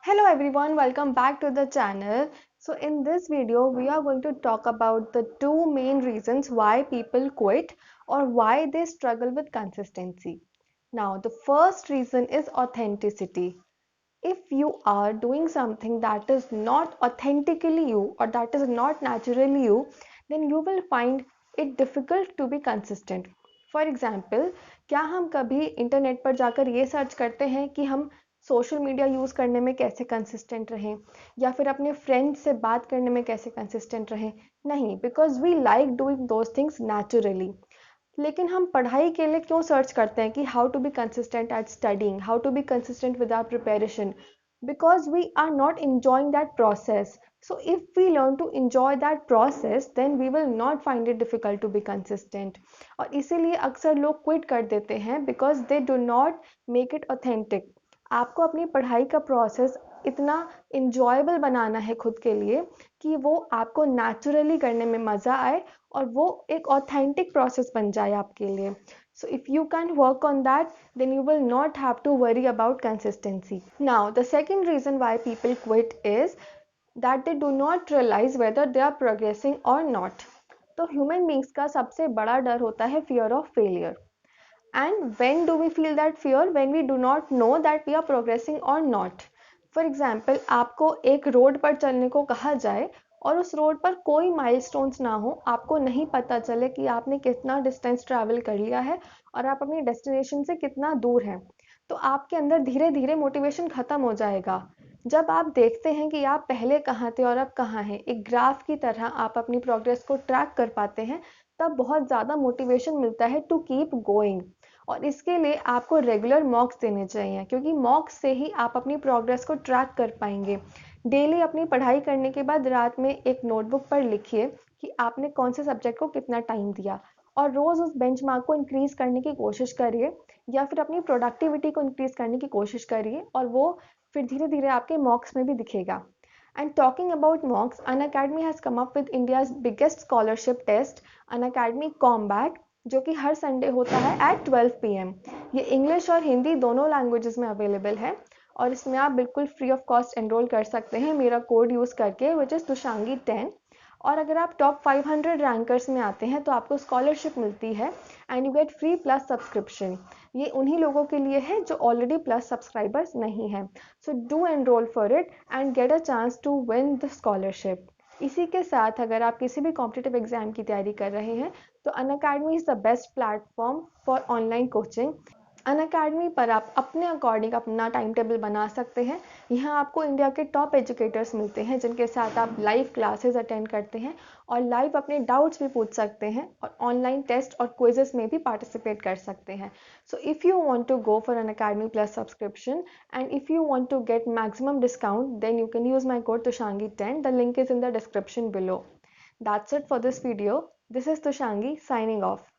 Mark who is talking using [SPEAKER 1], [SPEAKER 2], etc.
[SPEAKER 1] Hello everyone, welcome back to the channel. So in this video, we are going to talk about the two main reasons why people quit or why they struggle with consistency. Now, the first reason is authenticity. If you are doing something that is not authentically you or that is not naturally you, then you will find it difficult to be consistent. For example, क्या हम कभी internet पर जाकर ये search करते हैं कि हम सोशल मीडिया यूज़ करने में कैसे कंसिस्टेंट रहें या फिर अपने फ्रेंड्स से बात करने में कैसे कंसिस्टेंट रहें? नहीं, because we like doing those things naturally. लेकिन हम पढ़ाई के लिए क्यों सर्च करते हैं कि how to be consistent at studying, how to be consistent with our preparation? Because we are not enjoying that process. So if we learn to enjoy that process, then we will not find it difficult to be consistent. और इसीलिए अक्सर लोग quit कर देते हैं because they do not make it authentic. आपको अपनी पढ़ाई का प्रोसेस इतना इंजॉयबल बनाना है खुद के लिए कि वो आपको नेचुरली करने में मज़ा आए और वो एक ऑथेंटिक प्रोसेस बन जाए आपके लिए. So if you can work on that, then you will not have to worry about consistency. Now, the second reason why people quit is that they do not realize whether they are progressing or not. तो human beings का सबसे बड़ा डर होता है fear of failure. And when do we feel that fear? When we do not know that we are progressing or not. For example, आपको एक road पर चलने को कहा जाए और उस रोड पर कोई माइलस्टोन्स ना हो, आपको नहीं पता चले कि आपने कितना डिस्टेंस ट्रैवल कर लिया है और आप अपनी डेस्टिनेशन से कितना दूर हैं, तो आपके अंदर धीरे धीरे मोटिवेशन ख़त्म हो जाएगा. जब आप देखते हैं कि आप पहले कहाँ थे और अब कहाँ हैं, एक ग्राफ की तरह आप अपनी प्रोग्रेस को ट्रैक कर पाते हैं, तब बहुत ज़्यादा मोटिवेशन मिलता है टू कीप गोइंग. और इसके लिए आपको रेगुलर मॉक्स देने चाहिए, क्योंकि मॉक्स से ही आप अपनी प्रोग्रेस को ट्रैक कर पाएंगे. डेली अपनी पढ़ाई करने के बाद रात में एक नोटबुक पर लिखिए कि आपने कौन से सब्जेक्ट को कितना टाइम दिया और रोज़ उस बेंचमार्क को इंक्रीज़ करने की कोशिश करिए या फिर अपनी प्रोडक्टिविटी को इंक्रीज़ करने की कोशिश करिए और वो फिर धीरे धीरे आपके मॉक्स में भी दिखेगा. And talking about mocks, Unacademy has come up with India's biggest scholarship test, Unacademy Combat, जो कि हर संडे होता है at 12 PM. ये इंग्लिश और हिंदी दोनों लैंग्वेजेस में अवेलेबल है और इसमें आप बिल्कुल फ्री ऑफ कॉस्ट एनरोल कर सकते हैं मेरा कोड यूज़ करके, विच इज़ तुषांगी10. और अगर आप टॉप 500 रैंकर्स में आते हैं तो आपको स्कॉलरशिप मिलती है and you get free plus subscription. ये उन्हीं लोगों के लिए है जो ऑलरेडी प्लस सब्सक्राइबर्स नहीं हैं. So do enrol for it and get a chance to win the scholarship. इसी के साथ अगर आप किसी भी कॉम्पिटिटिव एग्जाम की तैयारी कर रहे हैं तो Unacademy is the best platform for online coaching. Unacademy पर आप अपने अकॉर्डिंग अपना टाइम टेबल बना सकते हैं. यहाँ आपको इंडिया के टॉप एजुकेटर्स मिलते हैं जिनके साथ आप लाइव क्लासेस अटेंड करते हैं और लाइव अपने डाउट्स भी पूछ सकते हैं और ऑनलाइन टेस्ट और क्विजेस में भी पार्टिसिपेट कर सकते हैं. So if you want to go for Unacademy plus subscription and if you want to get maximum discount, then you can use my code Tushangi10. The link is in the description below. That's it for this video. This is Tushangi signing off.